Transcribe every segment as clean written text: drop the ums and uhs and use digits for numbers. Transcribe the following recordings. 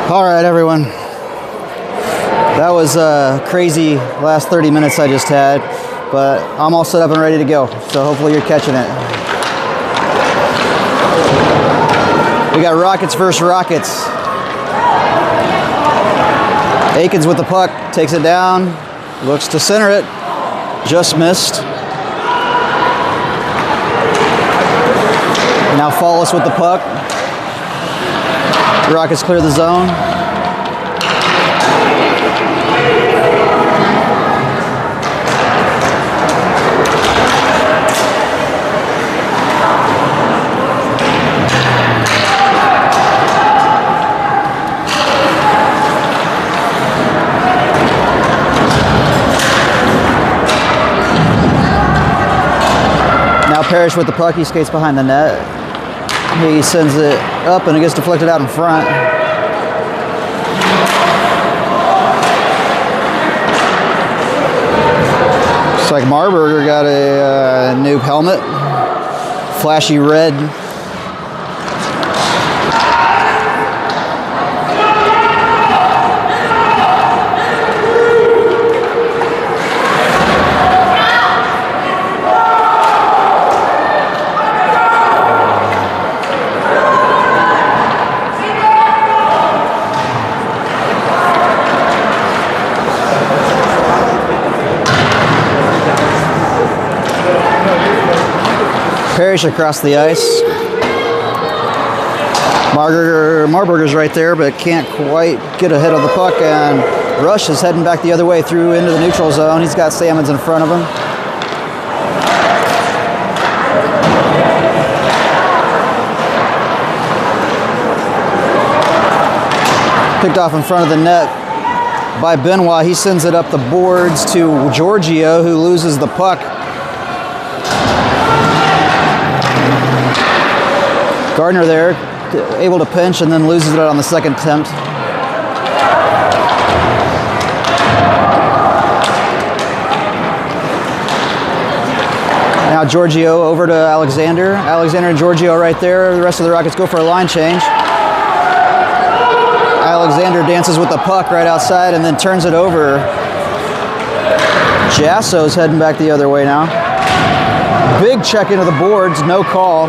All right, everyone. That was a crazy last 30 minutes I just had, but I'm all set up and ready to go. So hopefully you're catching it. We got Rockets versus Rockets. Aikens with the puck, takes it down, looks to center it, just missed. Now Fallis with the puck. Rockets clear the zone. Now Parrish with the puck, he skates behind the net. He sends it up and it gets deflected out in front. Looks like Marburger got a new helmet, flashy red. Parrish across the ice. Marburger's right there, but can't quite get ahead of the puck, and Rush is heading back the other way through into the neutral zone. He's got Salmons in front of him. Picked off in front of the net by Benoit. He sends it up the boards to Giorgio, who loses the puck. Gardner there, able to pinch and then loses it on the second attempt. Now Giorgio over to Alexander. Alexander and Giorgio right there. The rest of the Rockets go for a line change. Alexander dances with the puck right outside and then turns it over. Jasso's heading back the other way now. Big check into the boards, no call.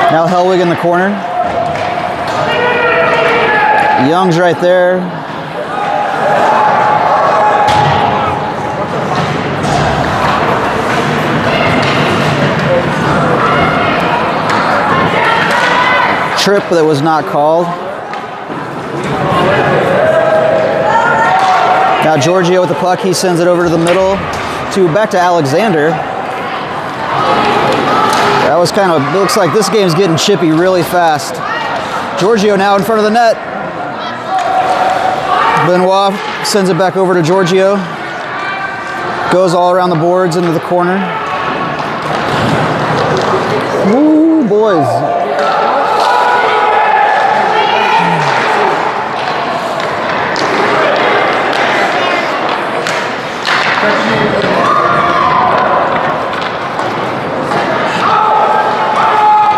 Now Hellwig in the corner. Young's right there. Trip that was not called. Now Giorgio with the puck, he sends it over to the middle, back to Alexander. That was kind of, looks like this game's getting chippy really fast. Giorgio now in front of the net. Benoit sends it back over to Giorgio. Goes all around the boards into the corner. Woo, boys.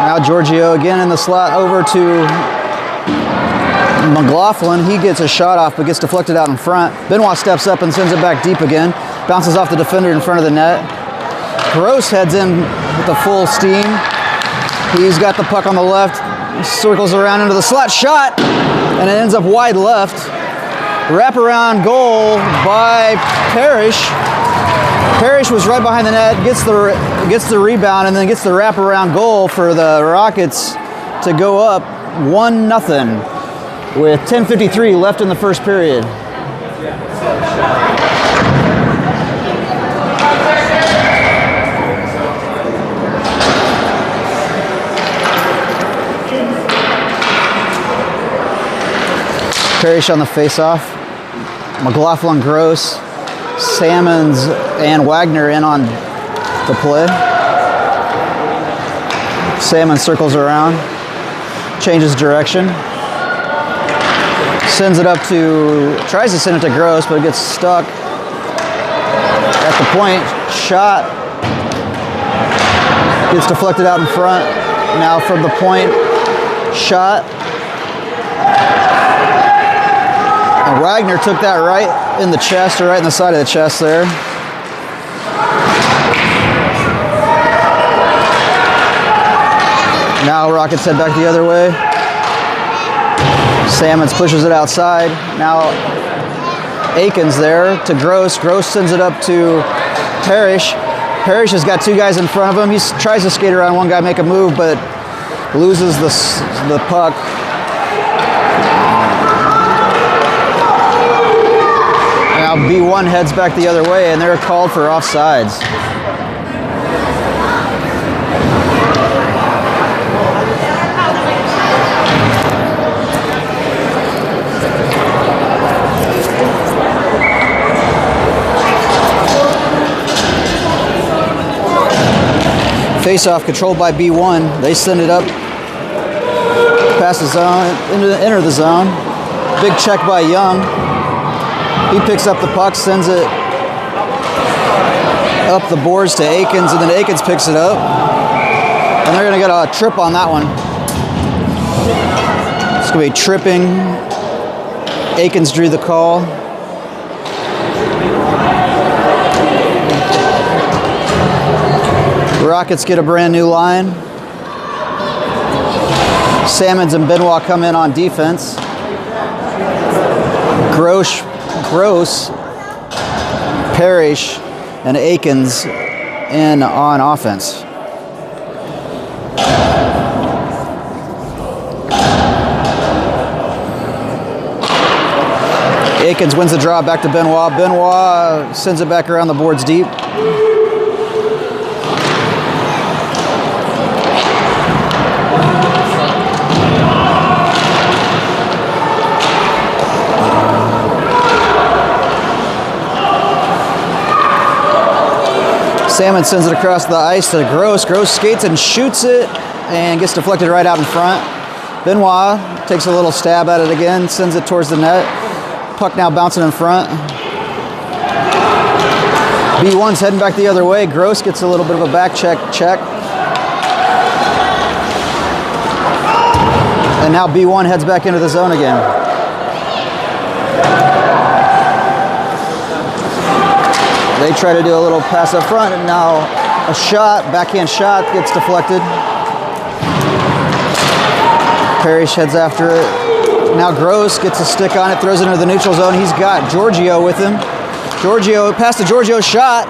Now Giorgio again in the slot over to McLaughlin. He gets a shot off but gets deflected out in front. Benoit steps up and sends it back deep again. Bounces off the defender in front of the net. Gross heads in with the full steam. He's got the puck on the left. Circles around into the slot shot and it ends up wide left. Wraparound goal by Parrish. Parrish was right behind the net, gets the rebound, and then gets the wraparound goal for the Rockets to go up 1-0 with 10:53 left in the first period. Parrish on the face-off. McLaughlin, Gross, Salmons, and Wagner in on the play. Salmon circles around, changes direction, sends it up to, tries to send it to Gross, but it gets stuck at the point. Shot gets deflected out in front. Now from the point shot. And Wagner took that right in the chest, or right in the side of the chest there. Now Rockets head back the other way. Sammons pushes it outside. Now Aikens there to Gross. Gross sends it up to Parrish. Parrish has got two guys in front of him. He tries to skate around one guy, make a move, but loses the puck. Now B1 heads back the other way, and they're called for offsides. Face-off controlled by B1. They send it up past the zone, enter the zone. Big check by Young. He picks up the puck, sends it up the boards to Aikens, and then Aikens picks it up. And they're going to get a trip on that one. It's going to be tripping. Aikens drew the call. Rockets get a brand new line. Sammons and Benoit come in on defense. Gross, Parrish, and Aikens in on offense. Aikens wins the draw back to Benoit. Benoit sends it back around the boards deep. Salmon sends it across the ice to Gross. Gross skates and shoots it and gets deflected right out in front. Benoit takes a little stab at it again, sends it towards the net. Puck now bouncing in front. B1's heading back the other way. Gross gets a little bit of a back check. And now B1 heads back into the zone again. They try to do a little pass up front, and now a shot, backhand shot, gets deflected. Parrish heads after it. Now Gross gets a stick on it, throws it into the neutral zone. He's got Giorgio with him. Giorgio, pass to Giorgio, shot.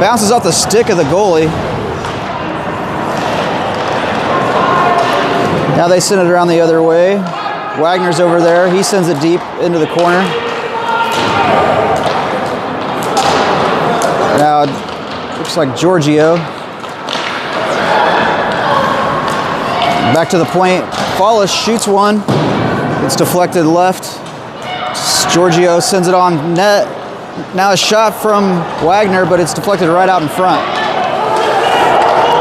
Bounces off the stick of the goalie. Now they send it around the other way. Wagner's over there. He sends it deep into the corner. Now, looks like Giorgio. Back to the point. Fallis shoots one. It's deflected left. Giorgio sends it on net. Now a shot from Wagner, but it's deflected right out in front.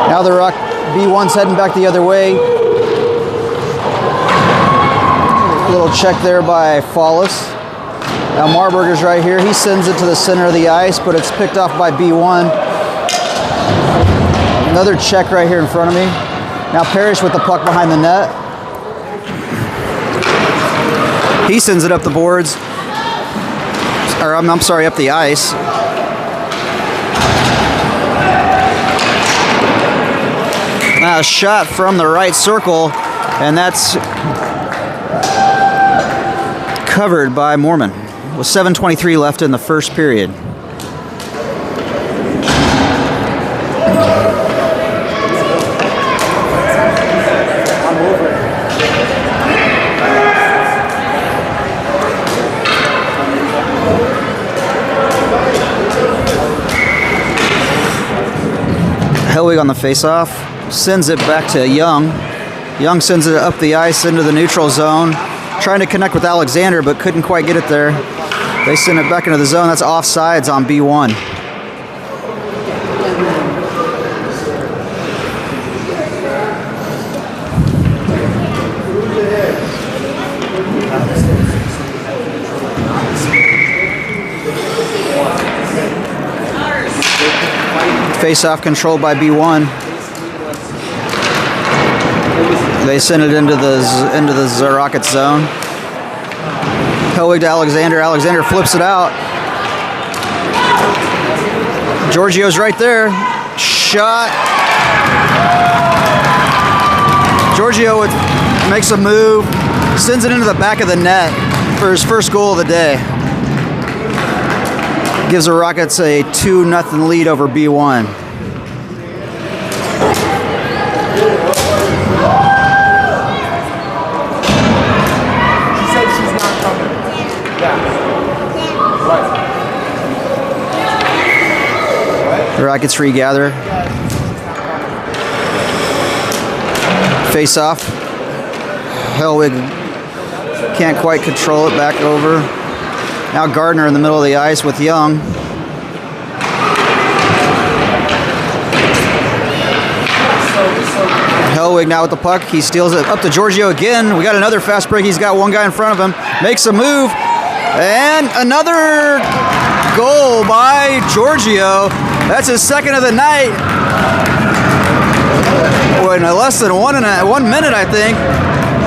Now the B1's heading back the other way. A little check there by Fallis. Now Marburger's right here. He sends it to the center of the ice, but it's picked off by B1. Another check right here in front of me. Now Parrish with the puck behind the net. He sends it up the boards. Or I'm sorry, up the ice. Now a shot from the right circle, and that's covered by Mormon. With 7:23 left in the first period. Helwig on the face-off, sends it back to Young. Young sends it up the ice into the neutral zone, trying to connect with Alexander, but couldn't quite get it there. They send it back into the zone. That's offsides on B1. Face-off controlled by B1. They send it into the Rockets zone. Hellwig to Alexander. Alexander flips it out. Giorgio's right there. Shot. Giorgio makes a move, sends it into the back of the net for his first goal of the day. Gives the Rockets a 2-0 lead over B1. The Rockets regather. Face off. Hellwig can't quite control it, back over. Now Gardner in the middle of the ice with Young. Hellwig now with the puck. He steals it up to Giorgio again. We got another fast break. He's got one guy in front of him. Makes a move. And another goal by Giorgio. That's his second of the night. In less than 1 minute, I think.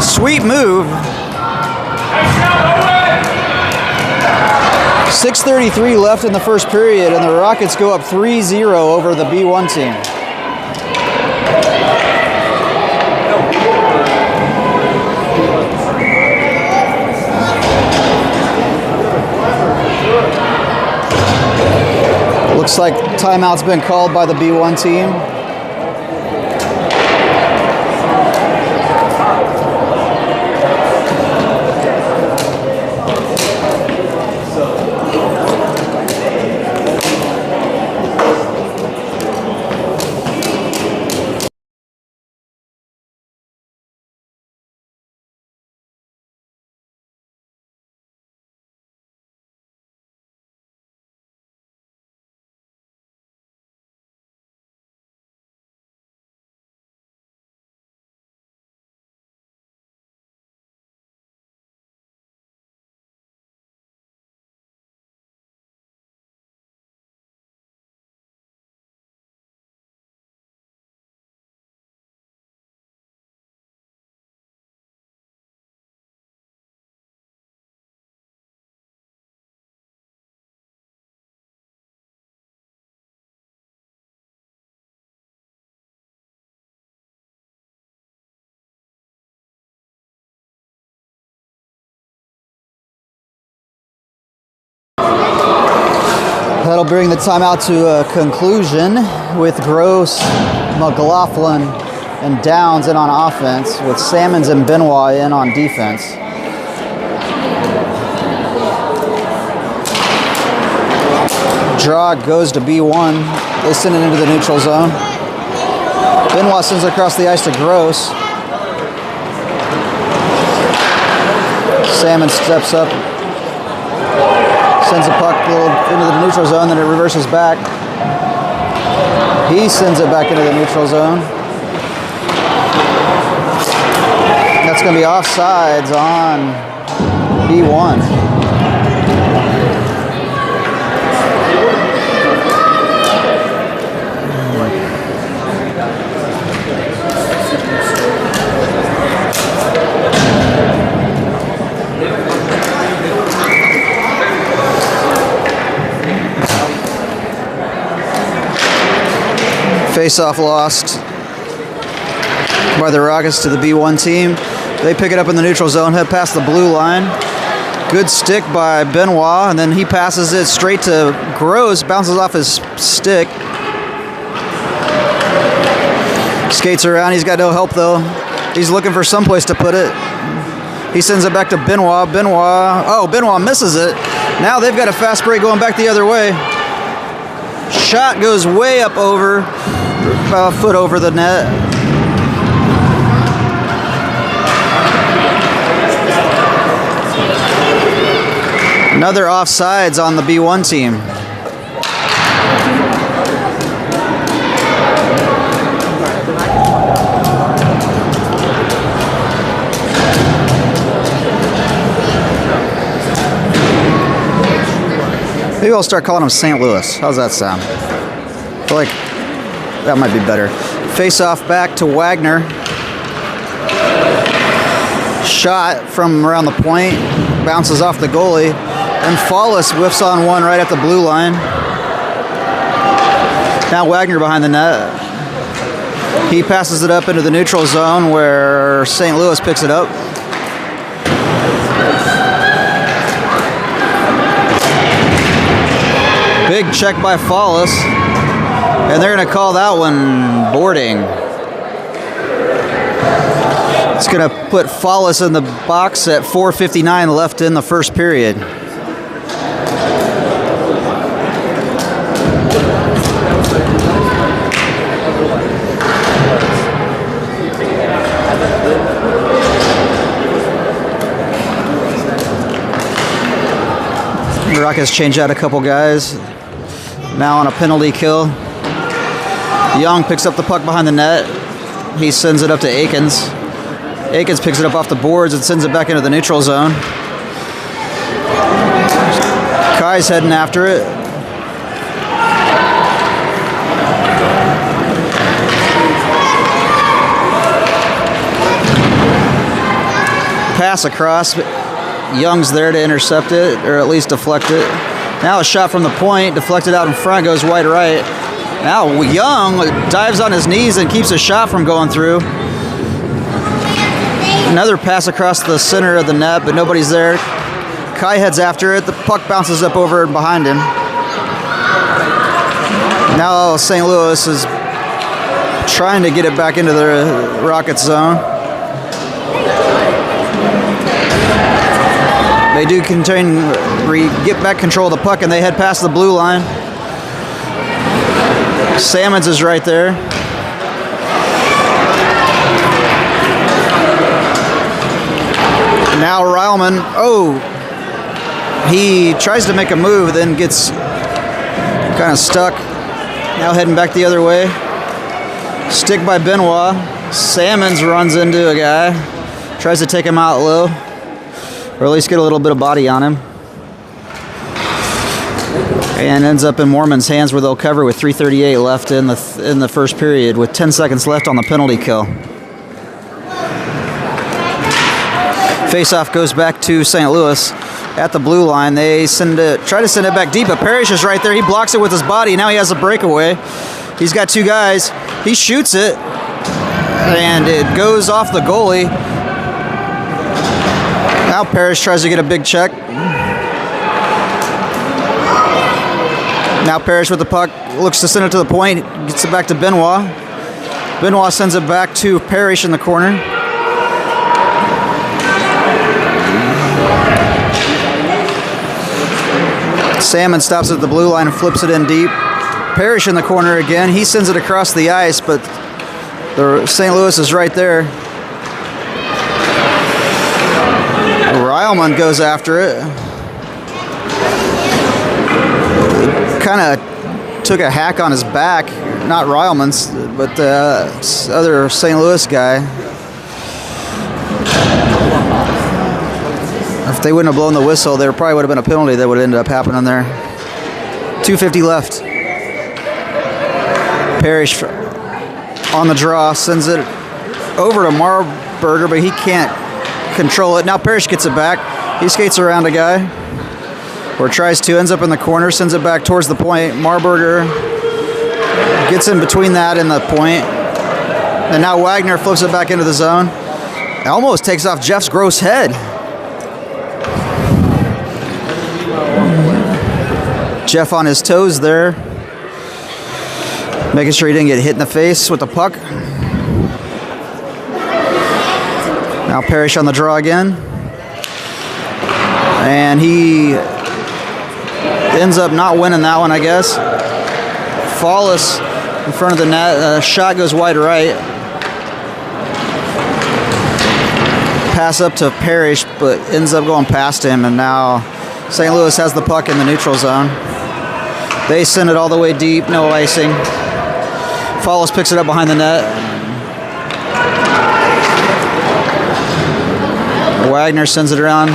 Sweet move. 6:33 left in the first period, and the Rockets go up 3-0 over the B1 team. Looks like timeout's been called by the B1 team. That'll bring the timeout to a conclusion with Gross, McLaughlin, and Downs in on offense, with Salmons and Benoit in on defense. Draw goes to B1. They send it into the neutral zone. Benoit sends it across the ice to Gross. Salmon steps up. Sends the puck into the neutral zone, then it reverses back. He sends it back into the neutral zone. That's going to be offsides on B1. Face-off lost by the Rockets to the B1 team. They pick it up in the neutral zone, head past the blue line. Good stick by Benoit, and then he passes it straight to Gross, bounces off his stick. Skates around, he's got no help though. He's looking for someplace to put it. He sends it back to Benoit. Benoit misses it. Now they've got a fast break going back the other way. Shot goes way up over, about a foot over the net. Another offsides on the B1 team. Maybe I'll start calling him St. Louis. How's that sound? I feel like that might be better. Face off back to Wagner. Shot from around the point, bounces off the goalie, and Fallis whiffs on one right at the blue line. Now Wagner behind the net. He passes it up into the neutral zone where St. Louis picks it up. Big check by Fallis, and they're going to call that one boarding. It's going to put Fallis in the box at 4:59 left in the first period. The Rockets change out a couple guys. Now on a penalty kill. Young picks up the puck behind the net. He sends it up to Akins. Akins picks it up off the boards and sends it back into the neutral zone. Kai's heading after it. Pass across. Young's there to intercept it, or at least deflect it. Now a shot from the point, deflected out in front, goes wide right. Now Young dives on his knees and keeps a shot from going through. Another pass across the center of the net, but nobody's there. Kai heads after it. The puck bounces up over and behind him. Now St. Louis is trying to get it back into the Rockets zone. They do get back control of the puck, and they head past the blue line. Salmons is right there. Now Ryleman, he tries to make a move, then gets kind of stuck. Now heading back the other way. Stick by Benoit. Salmons runs into a guy, tries to take him out low, or at least get a little bit of body on him. And ends up in Mormon's hands where they'll cover with 3:38 left in the first period with 10 seconds left on the penalty kill. Faceoff goes back to St. Louis at the blue line. They try to send it back deep, but Parrish is right there. He blocks it with his body. Now he has a breakaway. He's got two guys. He shoots it, and it goes off the goalie. Now Parrish tries to get a big check. Now Parrish with the puck, looks to send it to the point, gets it back to Benoit. Benoit sends it back to Parrish in the corner. Salmon stops at the blue line and flips it in deep. Parrish in the corner again. He sends it across the ice, but the St. Louis is right there. Ryleman goes after it. Kind of took a hack on his back. Not Ryleman's, but the other St. Louis guy. If they wouldn't have blown the whistle, there probably would have been a penalty that would have ended up happening there. 2:50 left. Parrish on the draw, sends it over to Marburger, but he can't control it. Now Parrish gets it back. He skates around a guy, or tries to, ends up in the corner, sends it back towards the point. Marburger gets in between that and the point. And now Wagner flips it back into the zone. It almost takes off Jeff's gross head. Jeff on his toes there, making sure he didn't get hit in the face with the puck. Now Parrish on the draw again. And he ends up not winning that one, I guess. Fallis in front of the net. Shot goes wide right. Pass up to Parrish, but ends up going past him. And now St. Louis has the puck in the neutral zone. They send it all the way deep, no icing. Fallis picks it up behind the net. Wagner sends it around.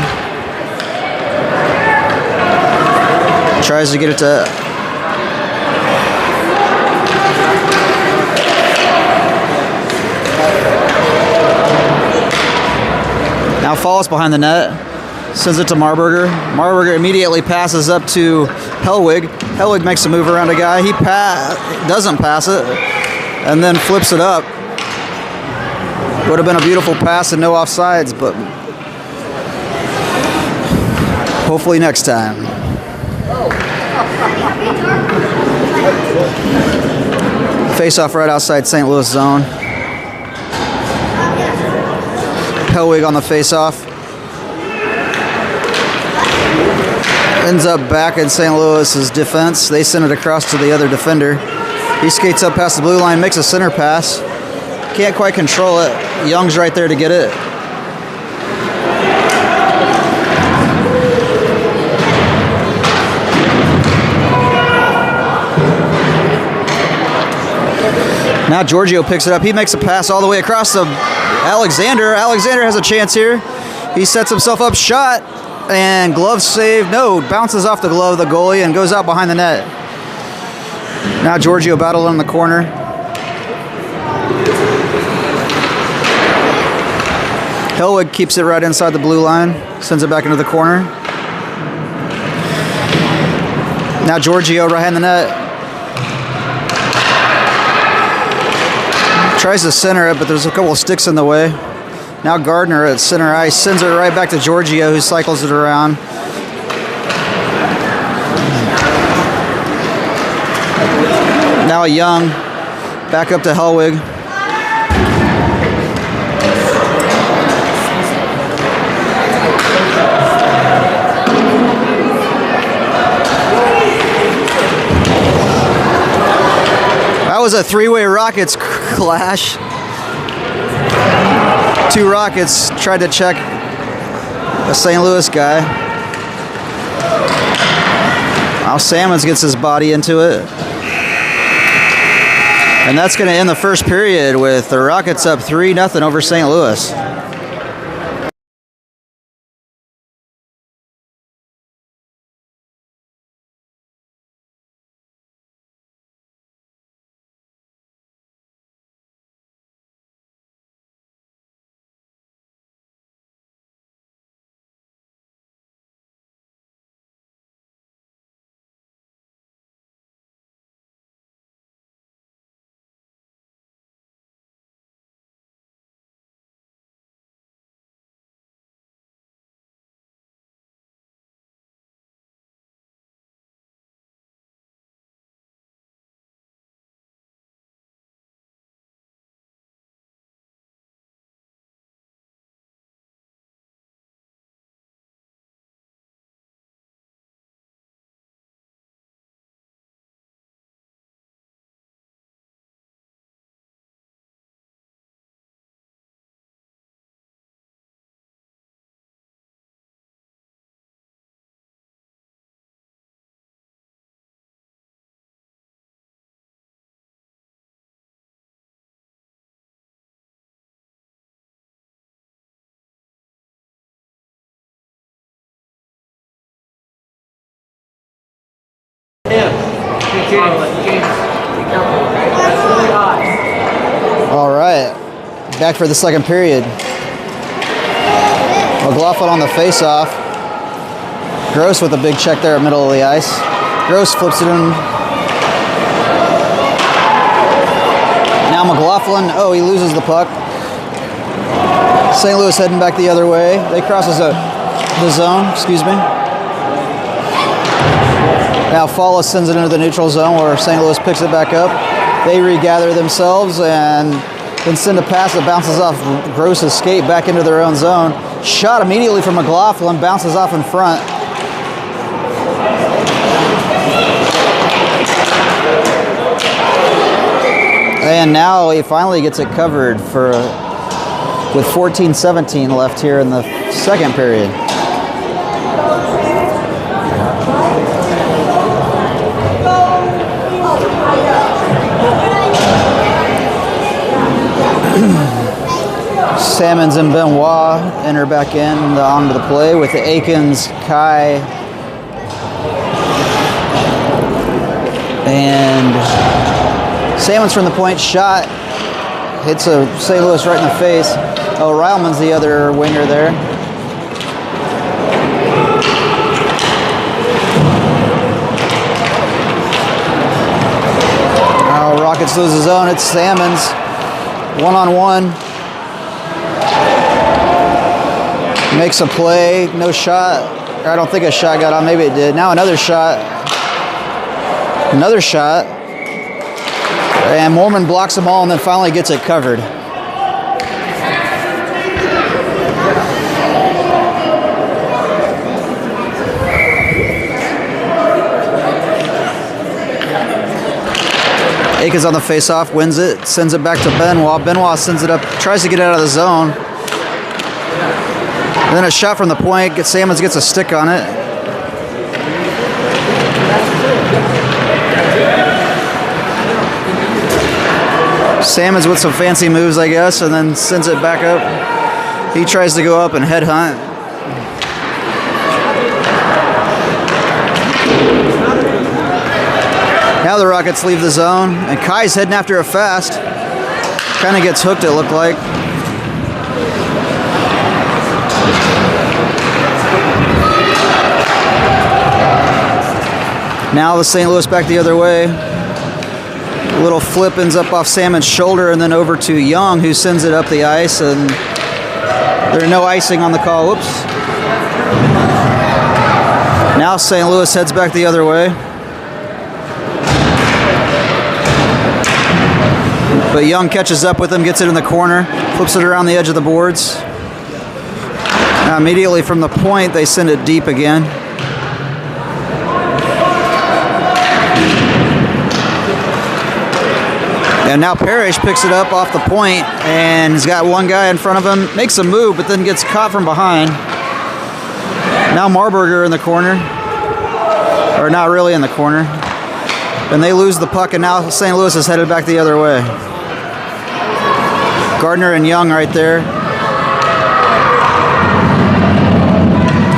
Tries to get it to... Now Fallis behind the net. Sends it to Marburger. Marburger immediately passes up to Hellwig. Hellwig makes a move around a guy. He doesn't pass it and then flips it up. Would have been a beautiful pass and no offsides, but hopefully next time. Face off right outside St. Louis zone. Hellwig on the face off. Ends up back in St. Louis's defense. They send it across to the other defender. He skates up past the blue line, makes a center pass. Can't quite control it. Young's right there to get it. Now Giorgio picks it up. He makes a pass all the way across to Alexander. Alexander has a chance here. He sets himself up, shot, and glove save. No, bounces off the glove of the goalie and goes out behind the net. Now Giorgio battled in the corner. Hellwig keeps it right inside the blue line, sends it back into the corner. Now Giorgio right behind the net. Tries to center it, but there's a couple of sticks in the way. Now Gardner at center ice sends it right back to Giorgio, who cycles it around. Now Young back up to Hellwig. That was a three-way Rockets clash. Two Rockets tried to check a St. Louis guy. Now Salmons gets his body into it. And that's going to end the first period with the Rockets up 3-0 over St. Louis. All right, back for the second period. McLaughlin on the face-off. Gross with a big check there at middle of the ice. Gross flips it in. Now McLaughlin, he loses the puck. St. Louis heading back the other way. They crosses the zone, excuse me. Now Fallis sends it into the neutral zone where St. Louis picks it back up. They regather themselves and then send a pass that bounces off Gross's skate back into their own zone. Shot immediately from McLaughlin, bounces off in front. And now he finally gets it covered with 14-17 left here in the second period. Salmons and Benoit enter back in onto the play with the Aikens, Kai, and Salmons from the point, shot, hits a St. Louis right in the face. Ryleman's the other winger there. Rockets lose the zone. It's Salmons. One-on-one. Makes a play. No shot. I don't think a shot got on. Maybe it did. Now another shot. Another shot. And Mormon blocks them all and then finally gets it covered. Aikens on the face-off, wins it, sends it back to Benoit. Benoit sends it up, tries to get out of the zone. And then a shot from the point. Salmons gets a stick on it. Salmons with some fancy moves, I guess, and then sends it back up. He tries to go up and headhunt. Now the Rockets leave the zone, and Kai's heading after a fast. Kind of gets hooked, it looked like. Now the St. Louis back the other way. A little flip ends up off Salmon's shoulder and then over to Young, who sends it up the ice, and there's no icing on the call. Whoops. Now St. Louis heads back the other way. But Young catches up with him, gets it in the corner, flips it around the edge of the boards. Now immediately from the point, they send it deep again. And now Parrish picks it up off the point, and he's got one guy in front of him, makes a move, but then gets caught from behind. Now Marburger in the corner, or not really in the corner. And they lose the puck, and now St. Louis is headed back the other way. Gardner and Young right there.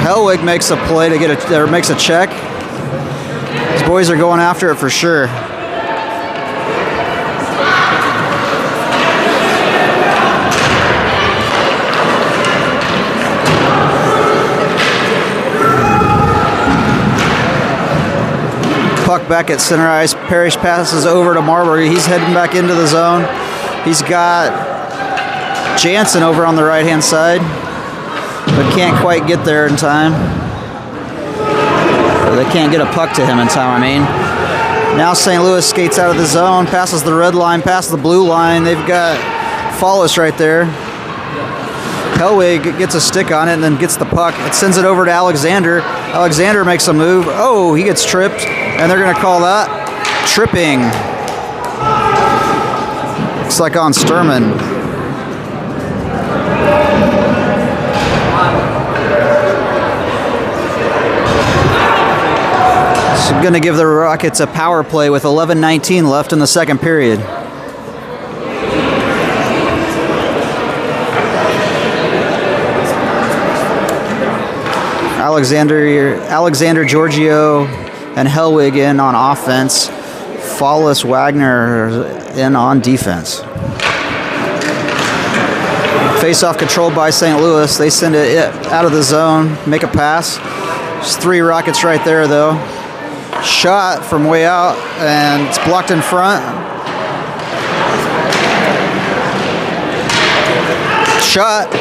Hellwig makes a play to get or makes a check. These boys are going after it for sure. Puck back at center ice. Parrish passes over to Marbury. He's heading back into the zone. He's got Jansen over on the right-hand side, but can't quite get there in time. Or they can't get a puck to him in time, I mean. Now St. Louis skates out of the zone, passes the red line, past the blue line. They've got Follis right there. Hellwig gets a stick on it and then gets the puck. It sends it over to Alexander. Alexander makes a move. Oh, he gets tripped, and they're going to call that tripping. Looks like on Sturman. It's going to give the Rockets a power play with 11:19 left in the second period. Alexander Giorgio and Hellwig in on offense. Follis Wagner in on defense. Face-off controlled by St. Louis. They send it out of the zone, make a pass. There's 3 Rockets right there, though. Shot from way out, and it's blocked in front. Shot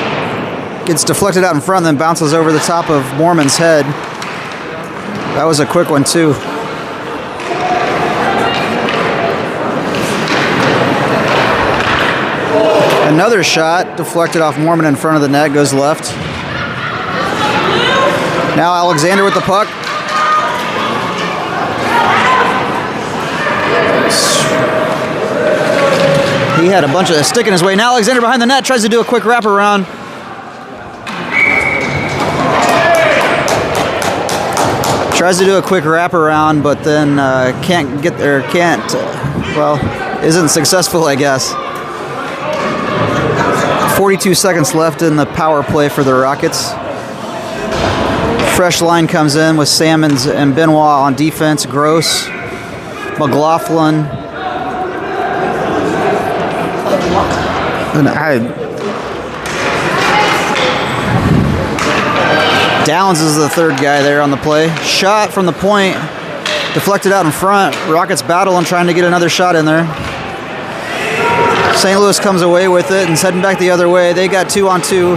gets deflected out in front, then bounces over the top of Mormon's head. That was a quick one, too. Another shot deflected off Mormon in front of the net, goes left. Now Alexander with the puck. He had a bunch of stick in his way. Now Alexander behind the net tries to do a quick wraparound. Tries to do a quick wraparound, but then can't get there. Isn't successful, I guess. 42 seconds left in the power play for the Rockets. Fresh line comes in with Salmons and Benoit on defense. Gross, McLaughlin, and Downs is the third guy there on the play. Shot from the point, deflected out in front. Rockets battling, trying to get another shot in there. St. Louis comes away with it and is heading back the other way. They got 2-on-2.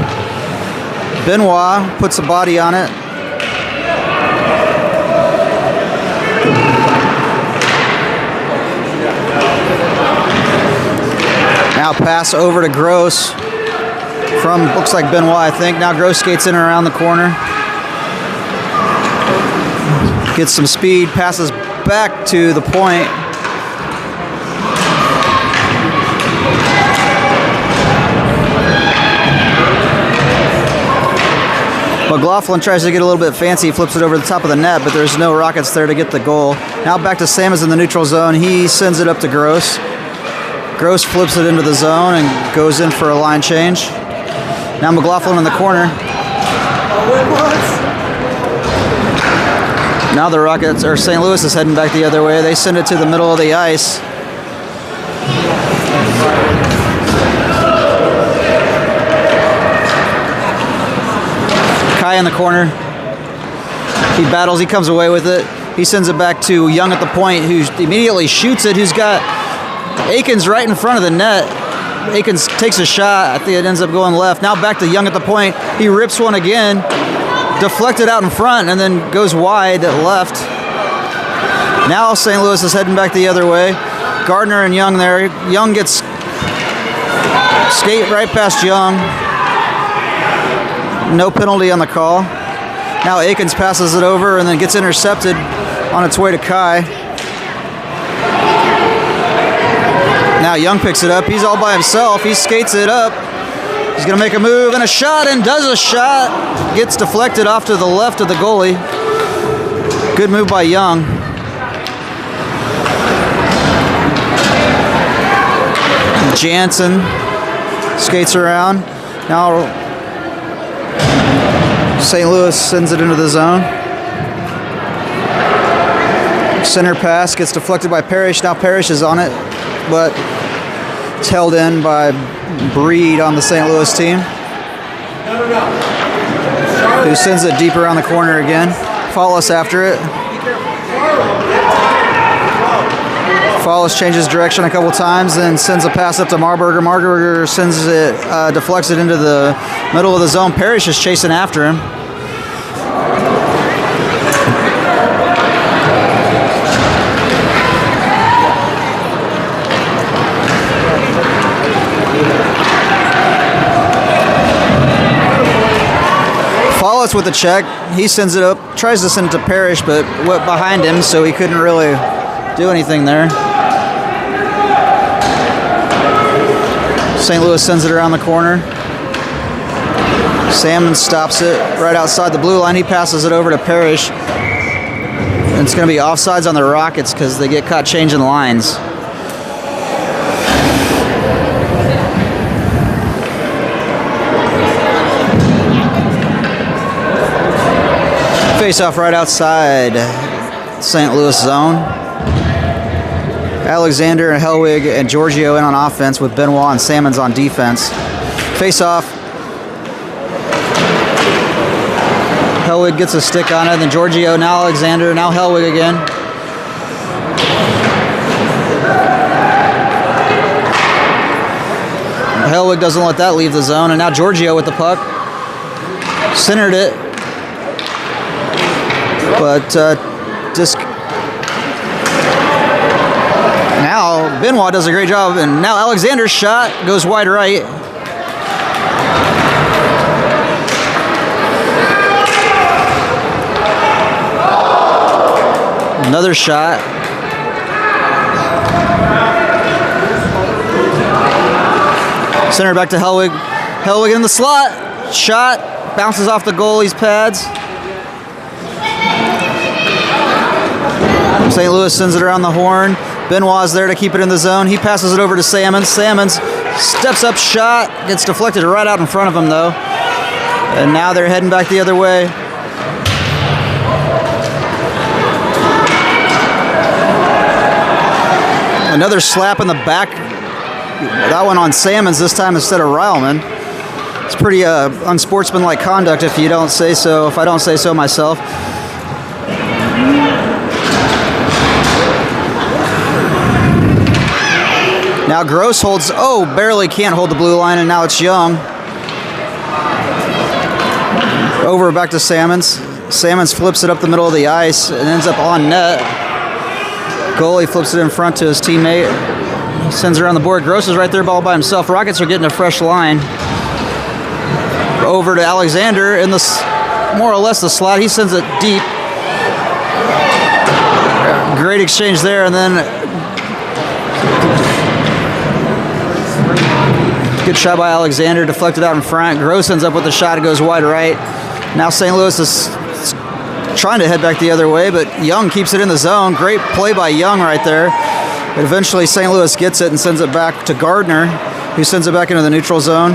Benoit puts a body on it. Now pass over to Gross from, looks like Benoit, I think. Now Gross skates in and around the corner. Gets some speed, passes back to the point. McLaughlin tries to get a little bit fancy, flips it over the top of the net, but there's no Rockets there to get the goal. Now back to Sammons in the neutral zone. He sends it up to Gross. Gross flips it into the zone and goes in for a line change. Now McLaughlin in the corner. Now the Rockets, or St. Louis is heading back the other way. They send it to the middle of the ice. Kai in the corner. He battles, he comes away with it. He sends it back to Young at the point, who immediately shoots it, who's got Aikens right in front of the net. Aikens takes a shot. I think it ends up going left. Now back to Young at the point. He rips one again. Deflected out in front and then goes wide at left. Now St. Louis is heading back the other way. Gardner and Young there. Young gets skate right past Young. No penalty on the call. Now Aikens passes it over and then gets intercepted on its way to Kai. Now Young picks it up. He's all by himself. He skates it up. He's going to make a move and a shot, and does a shot. Gets deflected off to the left of the goalie. Good move by Young. Jansen skates around. Now St. Louis sends it into the zone. Center pass gets deflected by Parrish. Now Parrish is on it, but it's held in by Breed on the St. Louis team, who sends it deep around the corner again. Follis after it. Follis changes direction a couple times, then sends a pass up to Marburger. Marburger sends it, deflects it into the middle of the zone. Parrish is chasing after him. Follis with the check. He sends it up, tries to send it to Parrish, but went behind him, so he couldn't really do anything there. St. Louis sends it around the corner. Salmon stops it right outside the blue line. He passes it over to Parrish. And it's going to be offsides on the Rockets because they get caught changing lines. Face off right outside St. Louis zone. Alexander and Hellwig and Giorgio in on offense with Benoit and Sammons on defense. Face off. Hellwig gets a stick on it, then Giorgio, now Alexander, now Hellwig again. Hellwig doesn't let that leave the zone, and now Giorgio with the puck. Centered it. But just now Benoit does a great job, and now Alexander's shot goes wide right. Another shot. Center back to Hellwig. Hellwig in the slot. Shot bounces off the goalie's pads. St. Louis sends it around the horn. Benoit's there to keep it in the zone. He passes it over to Sammons. Sammons steps up, shot, gets deflected right out in front of him though. And now they're heading back the other way. Another slap in the back. That one on Sammons this time instead of Ryleman. It's pretty unsportsmanlike conduct if you don't say so, if I don't say so myself. Now Now Gross holds, barely can't hold the blue line, and now it's Young. Over back to Salmons. Salmons flips it up the middle of the ice and ends up on net. Goalie flips it in front to his teammate. Sends it around the board. Gross is right there, ball by himself. Rockets are getting a fresh line. Over to Alexander in the more or less the slot. He sends it deep. Great exchange there, and then good shot by Alexander, deflected out in front. Gross ends up with the shot. It goes wide right. Now St. Louis is trying to head back the other way, but Young keeps it in the zone. Great play by Young right there. But eventually St. Louis gets it and sends it back to Gardner, who sends it back into the neutral zone.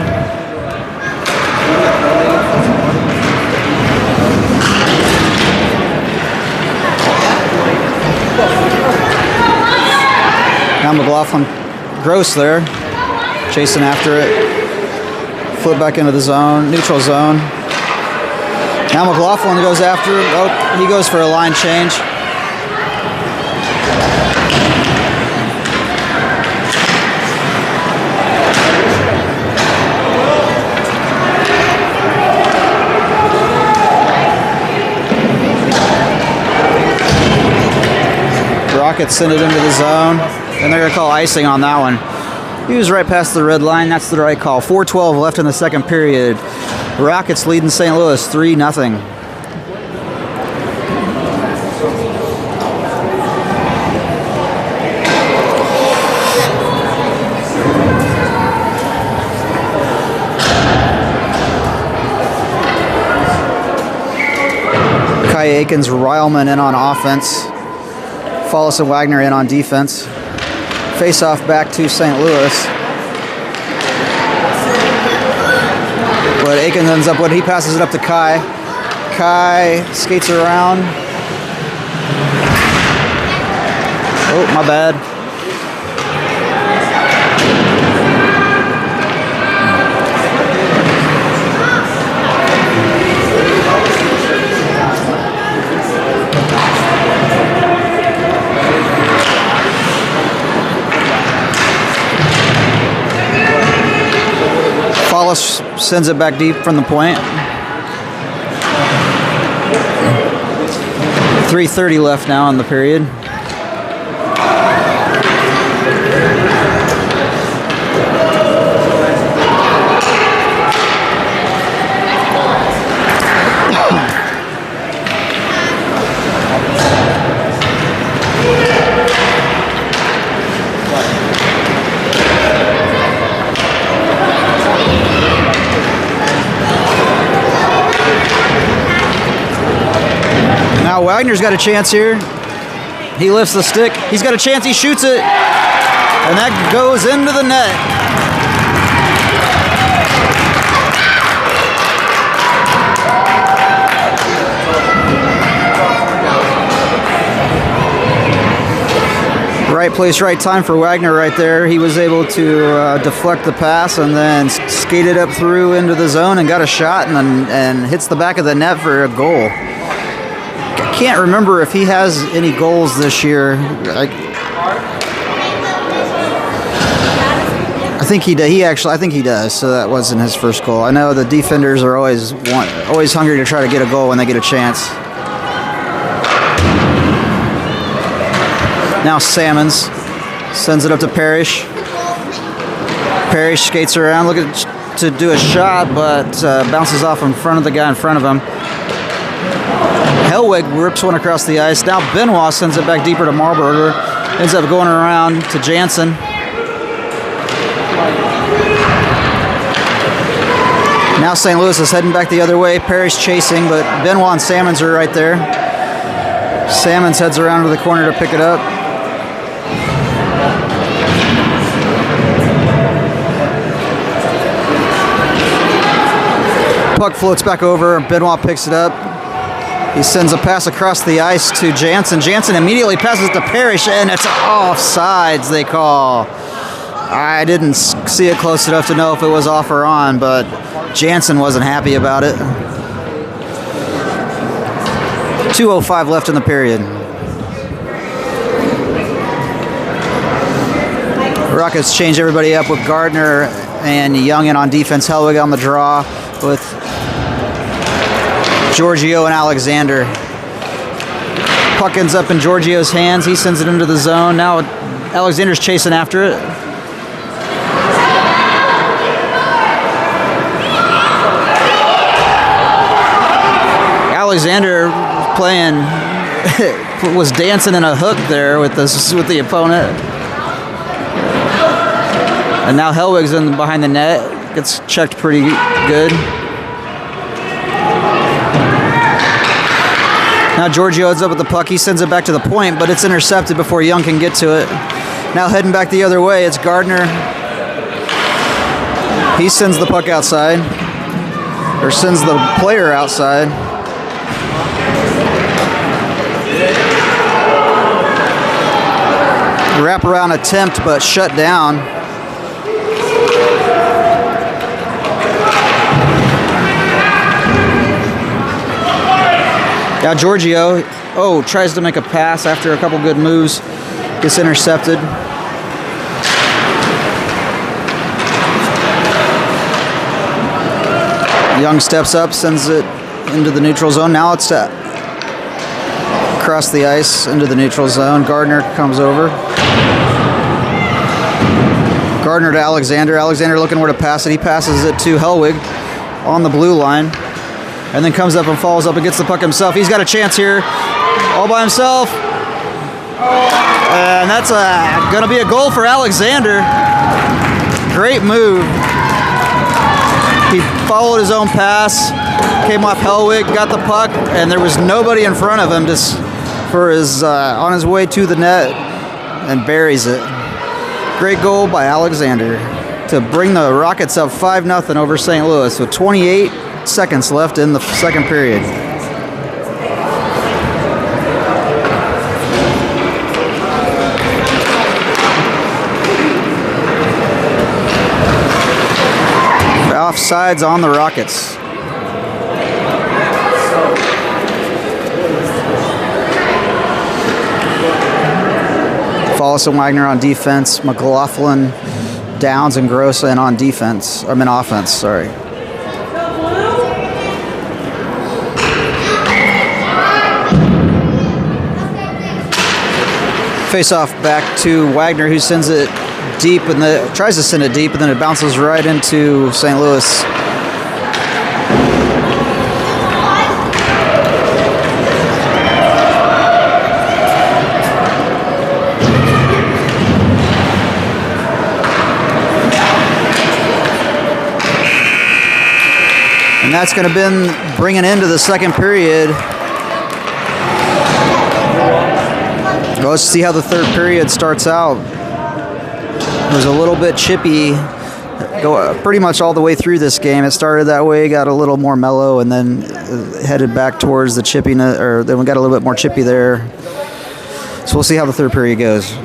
Now McLaughlin, Gross there, chasing after it. Flip back into the zone, neutral zone. Now McLaughlin goes after him. He goes for a line change. Rockets send it into the zone, and they're going to call icing on that one. He was right past the red line. That's the right call. 4:12 left in the second period. Rockets leading St. Louis 3-0. Kai Aikens, Rileman in on offense. Follis and Wagner in on defense. Face off back to St. Louis. But Aikens ends up he passes it up to Kai. Kai skates around. Oh, my bad. Follis sends it back deep from the point. 3:30 left now in the period. Now Wagner's got a chance here. He lifts the stick. He's got a chance. He shoots it. And that goes into the net. Right place, right time for Wagner right there. He was able to deflect the pass and then skated up through into the zone and got a shot and hits the back of the net for a goal. I can't remember if he has any goals this year. I think he does. I think he does. So that wasn't his first goal. I know the defenders are always hungry to try to get a goal when they get a chance. Now Salmons sends it up to Parrish. Parrish skates around, looking to do a shot, but bounces off in front of the guy in front of him. Hellwig rips one across the ice. Now Benoit sends it back deeper to Marburger. Ends up going around to Jansen. Now St. Louis is heading back the other way. Parrish chasing, but Benoit and Salmons are right there. Salmons heads around to the corner to pick it up. Puck floats back over. Benoit picks it up. He sends a pass across the ice to Jansen. Jansen immediately passes it to Parrish, and it's offsides, they call. I didn't see it close enough to know if it was off or on, but Jansen wasn't happy about it. 2:05 left in the period. Rockets change everybody up with Gardner and Youngin on defense. Hellwig on the draw with Giorgio and Alexander. Puck ends up in Giorgio's hands. He sends it into the zone. Now Alexander's chasing after it. Alexander was dancing in a hook there with the opponent. And now Hellwig's in behind the net. Gets checked pretty good. Now Giorgio heads up with the puck. He sends it back to the point, but it's intercepted before Young can get to it. Now heading back the other way, it's Gardner. He sends the puck outside, or sends the player outside. Wraparound attempt, but shut down. Now Giorgio, tries to make a pass after a couple good moves. Gets intercepted. Young steps up, sends it into the neutral zone. Now it's across the ice into the neutral zone. Gardner comes over. Gardner to Alexander. Alexander looking where to pass it. He passes it to Hellwig on the blue line. And then comes up and follows up and gets the puck himself. He's got a chance here all by himself. And that's going to be a goal for Alexander. Great move. He followed his own pass, came off Hellwig, got the puck, and there was nobody in front of him just for his on his way to the net and buries it. Great goal by Alexander to bring the Rockets up 5-0 over St. Louis with 28 seconds left in the second period. Offsides on the Rockets. Follis and Wagner on defense. McLaughlin, Downs, and Grossa on defense. Offense, sorry. Face off back to Wagner, who sends it deep and tries to send it deep, and then it bounces right into St. Louis. And that's going to bring an end to the second period. Let's see how the third period starts out. It was a little bit chippy, pretty much all the way through this game. It started that way, got a little more mellow, and then headed back towards the chippiness, or then we got a little bit more chippy there. So we'll see how the third period goes.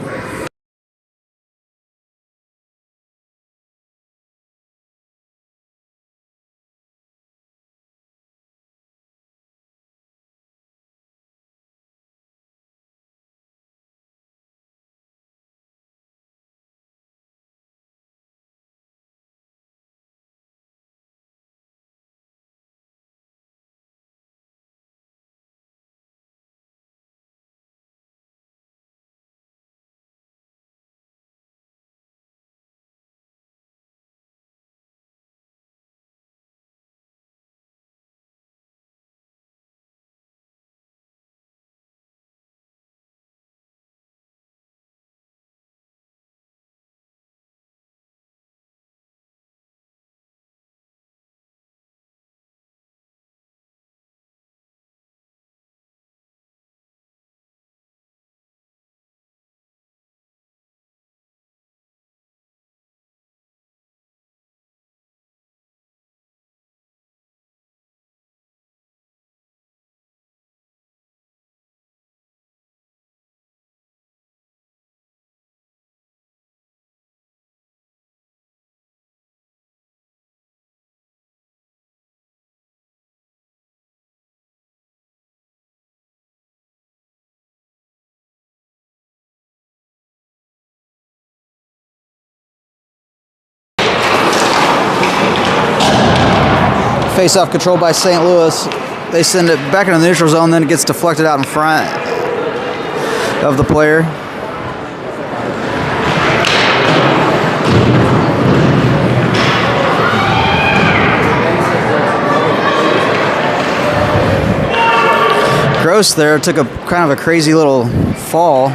Face-off controlled by St. Louis. They send it back into the neutral zone, then it gets deflected out in front of the player. Gross there took a kind of a crazy little fall.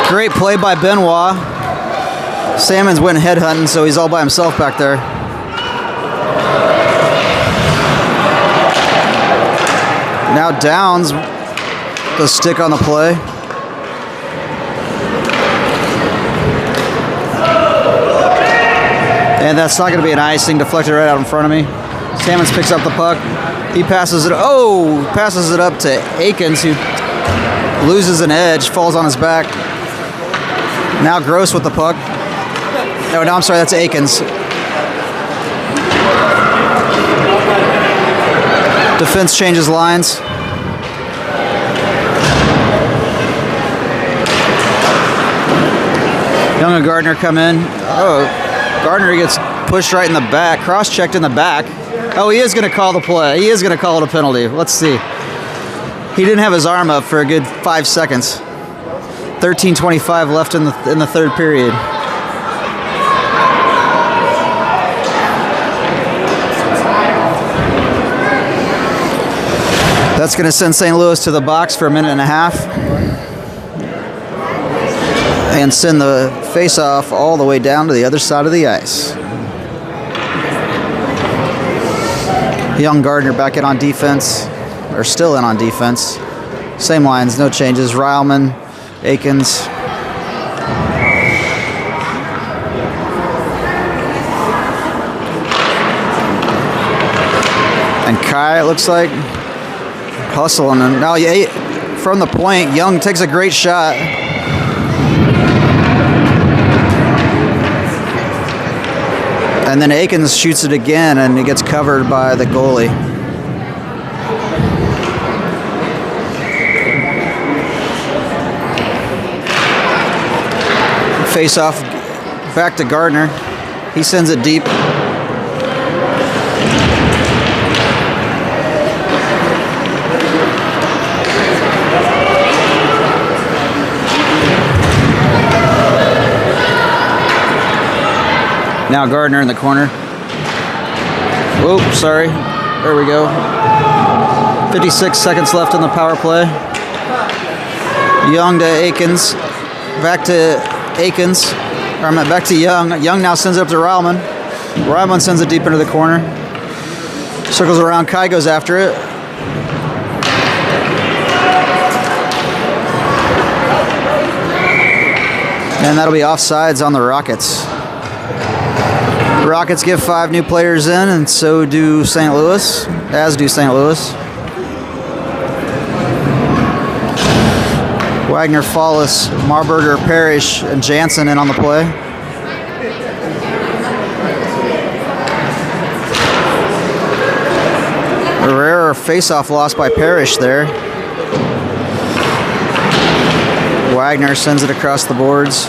Great play by Benoit. Salmons went headhunting, so he's all by himself back there. Now Downs, the stick on the play. And that's not going to be an icing, deflected right out in front of me. Salmons picks up the puck. He passes it, passes it up to Akins, who loses an edge, falls on his back. Now Gross with the puck. No, I'm sorry, that's Akins. Defense changes lines. Young and Gardner come in. Oh, Gardner gets pushed right in the back, cross-checked in the back. Oh, he is going to call the play. He is going to call it a penalty. Let's see. He didn't have his arm up for a good 5 seconds. 13:25 left in the third period. That's going to send St. Louis to the box for a minute and a half and send the face-off all the way down to the other side of the ice. Young Gardner back in on defense, or still in on defense. Same lines, no changes. Ryleman, Akins. And Kai, it looks like, hustling. And now from the point, Young takes a great shot. And then Akins shoots it again, and it gets covered by the goalie. Face off back to Gardner. He sends it deep. Now Gardner in the corner. Whoop, sorry. There we go. 56 seconds left in the power play. Young to Akins. Back to Akins. Back to Young. Young now sends it up to Ryleman. Ryleman sends it deep into the corner. Circles around. Kai goes after it. And that'll be offsides on the Rockets. The Rockets give 5 new players in, and so do St. Louis, as do St. Louis. Wagner, Follis, Marburger, Parrish, and Jansen in on the play. A rare face-off loss by Parrish there. Wagner sends it across the boards.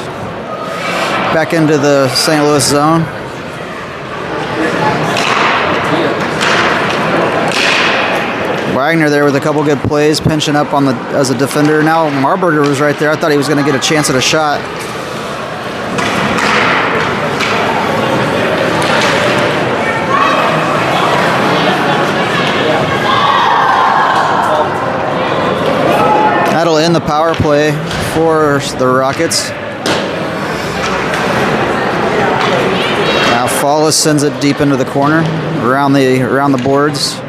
Back into the St. Louis zone. Wagner there with a couple good plays, pinching up on as a defender. Now Marburger was right there. I thought he was going to get a chance at a shot. That'll end the power play for the Rockets. Now Follis sends it deep into the corner, around the boards.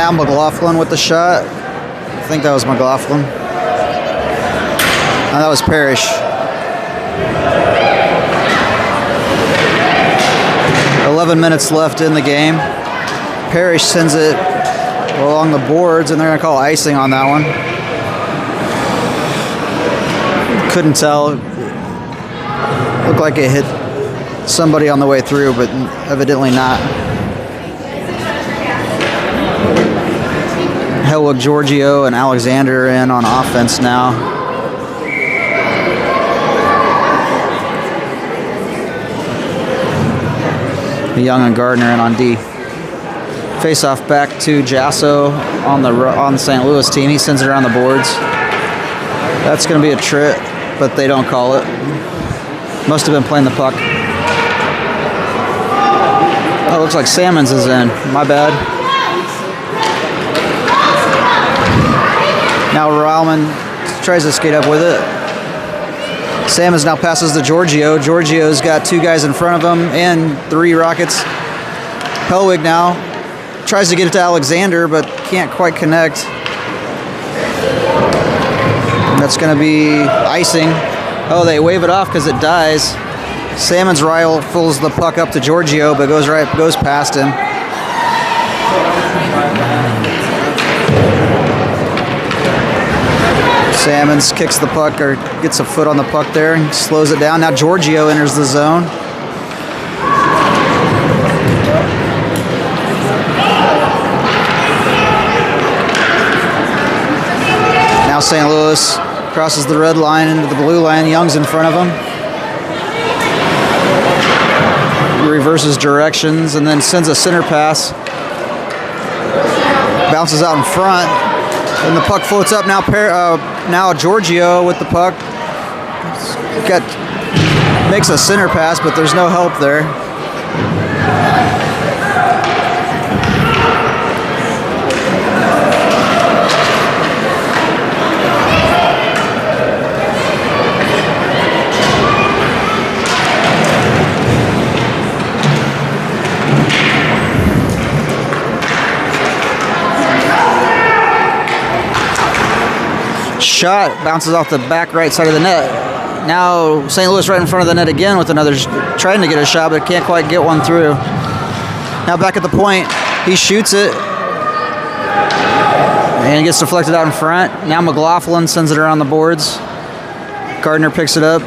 Now McLaughlin with the shot. I think that was McLaughlin. No, that was Parrish. "11 minutes left in the game. Parrish sends it along the boards, and they're going to call icing on that one. Couldn't tell. Looked like it hit somebody on the way through, but evidently not. Helwig, Giorgio, and Alexander in on offense now. Young and Gardner in on D. Face-off back to Jasso on the St. Louis team. He sends it around the boards. That's going to be a trip, but they don't call it. Must have been playing the puck. Oh, looks like Salmons is in. My bad. Now Rauman tries to skate up with it. Salmons now passes to Giorgio. Giorgio's got 2 guys in front of him and 3 Rockets. Helwig now tries to get it to Alexander, but can't quite connect. And that's going to be icing. Oh, they wave it off because it dies. Salmon's rifles the puck up to Giorgio, but goes past him. Salmons kicks the puck, or gets a foot on the puck there and slows it down. Now Giorgio enters the zone. Now St. Louis crosses the red line into the blue line. Young's in front of him. He reverses directions and then sends a center pass. Bounces out in front. And the puck floats up. Now Giorgio with the puck. Makes a center pass, but there's no help there. Shot bounces off the back right side of the net. Now St. Louis right in front of the net again with another, trying to get a shot, but can't quite get one through. Now back at the point, he shoots it and gets deflected out in front. Now McLaughlin sends it around the boards. Gardner picks it up.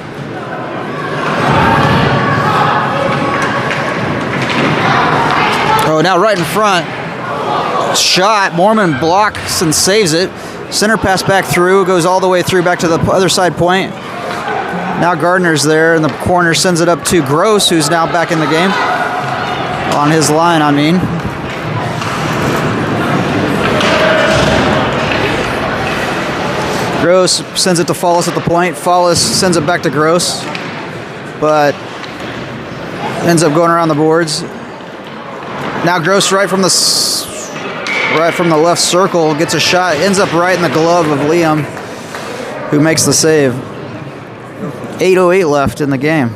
Oh, now right in front. Shot. Mormon blocks and saves it. Center pass back through, goes all the way through back to the other side point. Now Gardner's there in the corner, sends it up to Gross, who's now back in the game. On his line, I mean. Gross sends it to Follis at the point. Follis sends it back to Gross, but ends up going around the boards. Now Gross right from the left circle gets a shot, ends up right in the glove of Liam, who makes the save. 8:08 left in the game.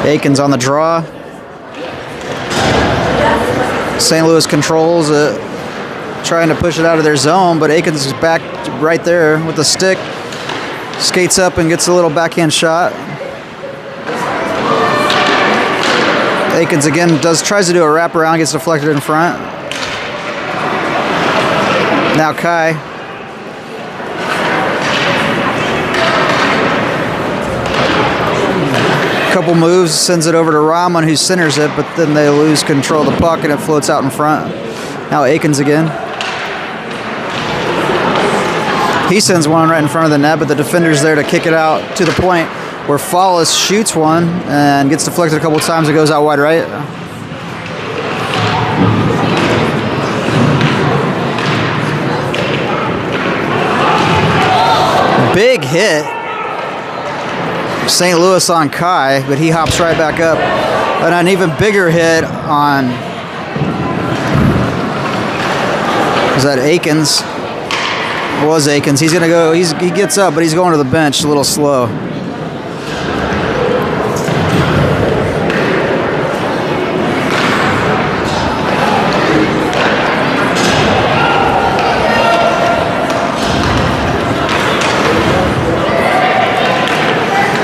Aiken's on the draw. St. Louis controls it, trying to push it out of their zone, but Aiken's is back right there with the stick. Skates up and gets a little backhand shot. Aikens again tries to do a wraparound, gets deflected in front. Now Kai. Couple moves, sends it over to Rahman, who centers it, but then they lose control of the puck and it floats out in front. Now Aikens again. He sends one right in front of the net, but the defender's there to kick it out to the point where Follis shoots one and gets deflected a couple of times. It goes out wide right. Big hit. St. Louis on Kai, but he hops right back up. And an even bigger hit on Was that Akins? It was Akins. He's gonna go. He gets up, but he's going to the bench a little slow.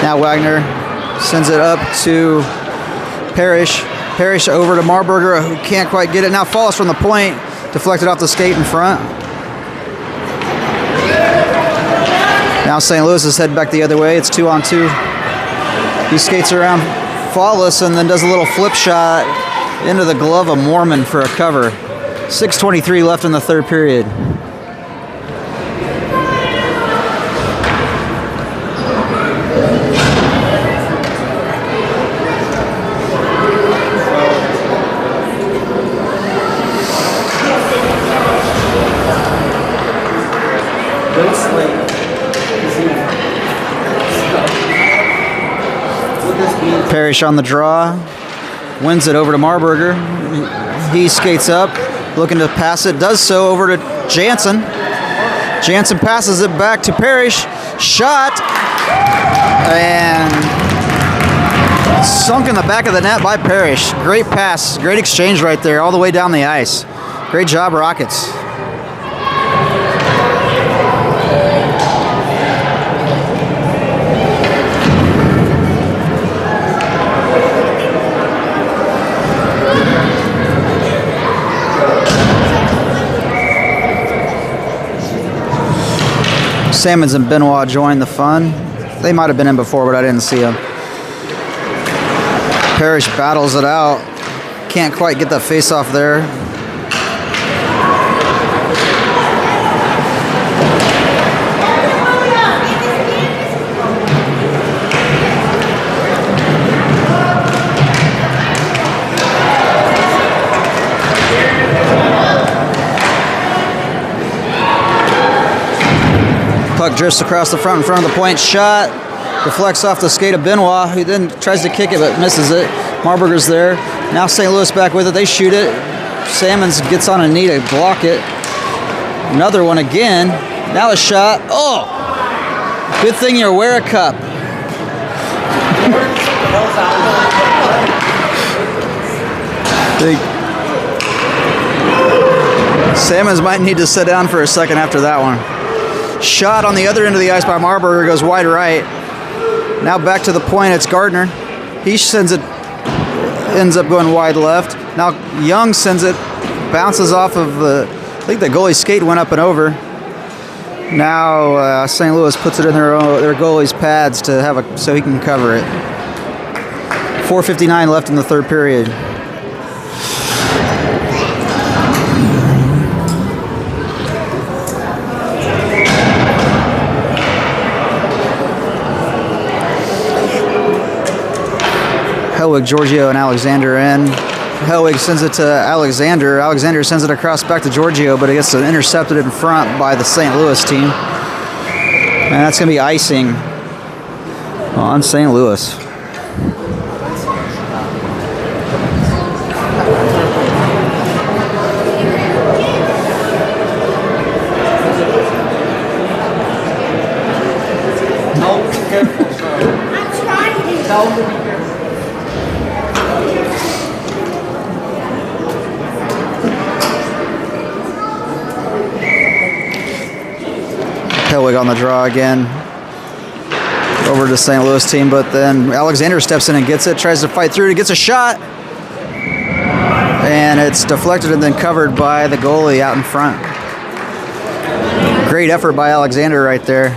Now Wagner sends it up to Parrish. Parrish over to Marburger, who can't quite get it. Now falls from the point, deflected off the skate in front. Now St. Louis is heading back the other way. It's 2-on-2. He skates around Flawless and then does a little flip shot into the glove of Mormon for a cover. 6:23 left in the third period. Parrish on the draw, wins it over to Marburger. He skates up, looking to pass it, does so over to Jansen. Jansen passes it back to Parrish. Shot, and sunk in the back of the net by Parrish. Great pass, great exchange right there, all the way down the ice. Great job, Rockets. Salmons and Benoit joined the fun. They might have been in before, but I didn't see them. Parrish battles it out. Can't quite get the face off there. Puck drifts across the front in front of the point. Shot. Deflects off the skate of Benoit, who then tries to kick it but misses it. Marburger's there. Now St. Louis back with it. They shoot it. Salmons gets on a knee to block it. Another one again. Now a shot. Oh! Good thing you wear a cup. Salmons might need to sit down for a second after that one. Shot on the other end of the ice by Marburger, goes wide right. Now back to the point, it's Gardner. He sends it, ends up going wide left. Now Young sends it, bounces off of the, I think the goalie's skate went up and over. Now St. Louis puts it in their goalie's pads to have so he can cover it. 4:59 left in the third period. Helwig, Giorgio, and Alexander in. Helwig sends it to Alexander. Alexander sends it across back to Giorgio, but it gets intercepted in front by the St. Louis team. And that's going to be icing on St. Louis. Helwig on the draw again. Over to the St. Louis team, but then Alexander steps in and gets it, tries to fight through it, gets a shot. And it's deflected and then covered by the goalie out in front. Great effort by Alexander right there.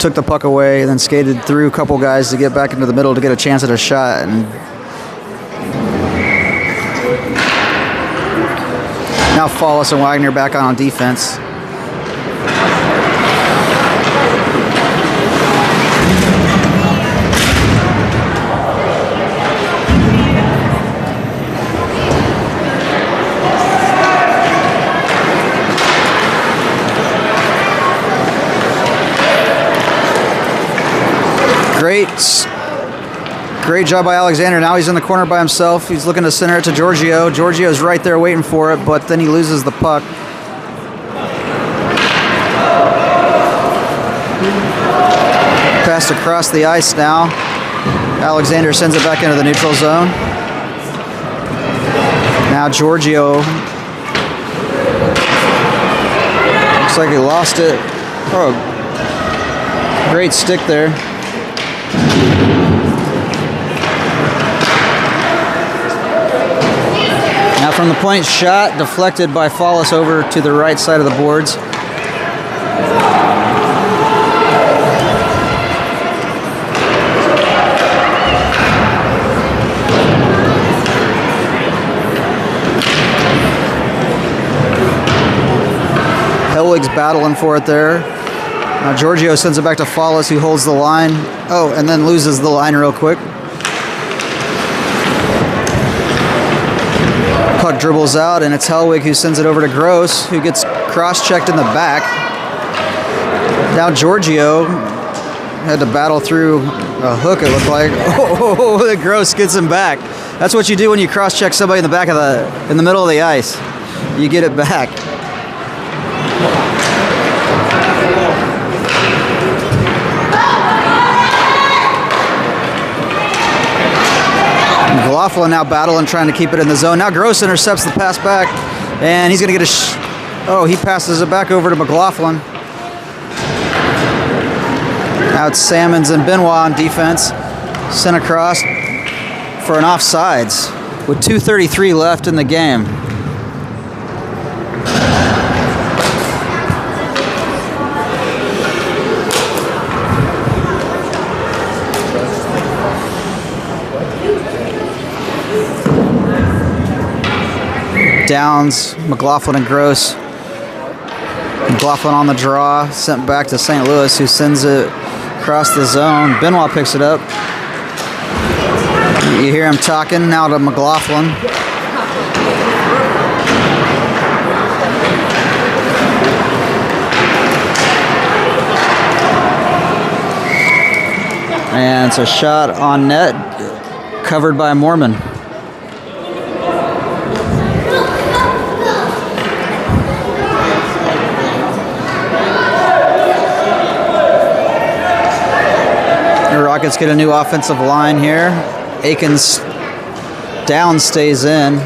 Took the puck away and then skated through a couple guys to get back into the middle to get a chance at a shot. And now Fallis and Wagner back on defense. Great job by Alexander. Now he's in the corner by himself. He's looking to center it to Giorgio. Giorgio's right there waiting for it, but then he loses the puck. Passed across the ice now. Alexander sends it back into the neutral zone. Now Giorgio. Looks like he lost it. Oh, great stick there. Now from the point shot, deflected by Fallis over to the right side of the boards. Hellwig's battling for it there. Now Giorgio sends it back to Fallis, who holds the line. Oh, and then loses the line real quick. Puck dribbles out, and it's Hellwig who sends it over to Gross, who gets cross-checked in the back. Now Giorgio had to battle through a hook, it looked like. Oh, the Gross gets him back. That's what you do when you cross-check somebody in the back of in the middle of the ice. You get it back. McLaughlin now battling, trying to keep it in the zone. Now Gross intercepts the pass back, and he's going to get he passes it back over to McLaughlin. Now it's Salmons and Benoit on defense. Sent across for an offsides with 2:33 left in the game. Downs, McLaughlin and Gross. McLaughlin on the draw, sent back to St. Louis, who sends it across the zone. Benoit picks it up. You hear him talking now to McLaughlin. And it's a shot on net, covered by Mormon. Rockets get a new offensive line here. Aikens down, stays in.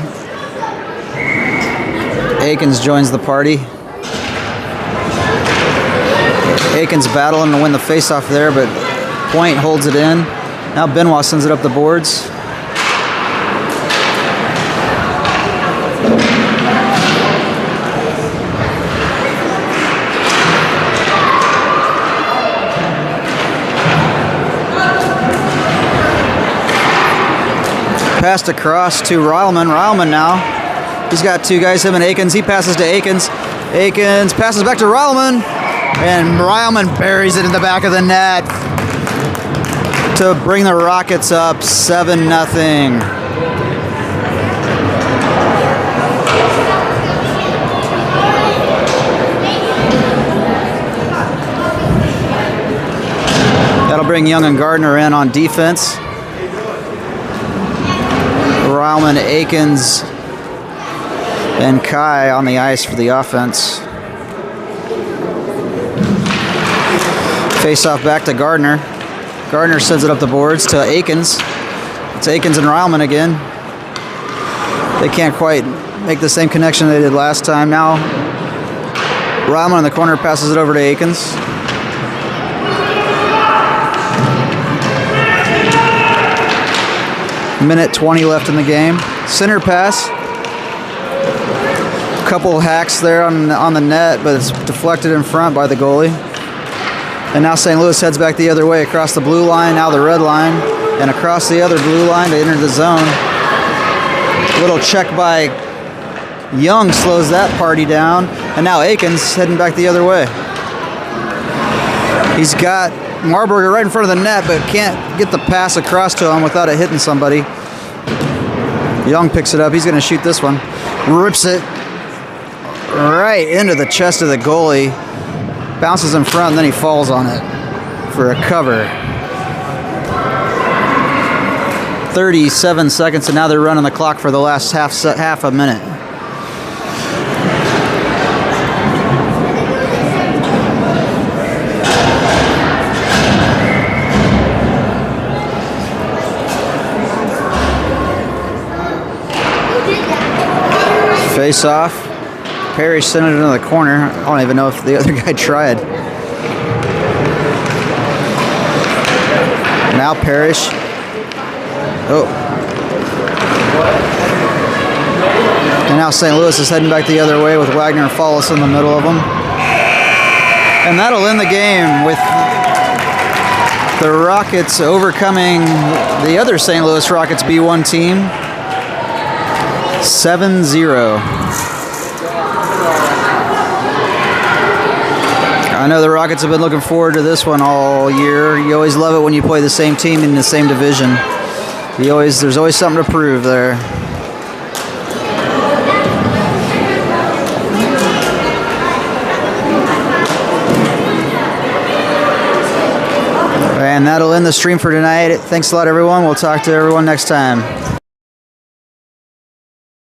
Aikens joins the party. Aikens battling to win the faceoff there, but Point holds it in. Now Benoit sends it up the boards. Passed across to Ryleman. Ryleman now. He's got two guys, him and Aikens. He passes to Aikens. Aikens passes back to Ryleman. And Ryleman buries it in the back of the net to bring the Rockets up 7-0. That'll bring Young and Gardner in on defense. Ryleman, Aikens, and Kai on the ice for the offense. Face off back to Gardner. Gardner sends it up the boards to Aikens. It's Aikens and Ryleman again. They can't quite make the same connection they did last time. Now Ryleman in the corner passes it over to Aikens. Minute 20 left in the game. Center pass. Couple hacks there on the net, but it's deflected in front by the goalie. And now St. Louis heads back the other way across the blue line, now the red line, and across the other blue line to enter the zone. Little check by Young slows that party down, and now Aikens heading back the other way. He's got Marburger right in front of the net, but can't get the pass across to him without it hitting somebody. Young picks it up. He's going to shoot this one. Rips it right into the chest of the goalie. Bounces in front, and then he falls on it for a cover. 37 seconds, and now they're running the clock for the last half a minute. Face off. Perry sent it into the corner. I don't even know if the other guy tried. Now Parrish. Oh. And now St. Louis is heading back the other way with Wagner and Follis in the middle of them. And that'll end the game with the Rockets overcoming the other St. Louis Rockets B1 team 7-0. I know the Rockets have been looking forward to this one all year. You always love it when you play the same team in the same division. There's always something to prove there. And that'll end the stream for tonight. Thanks a lot, everyone. We'll talk to everyone next time.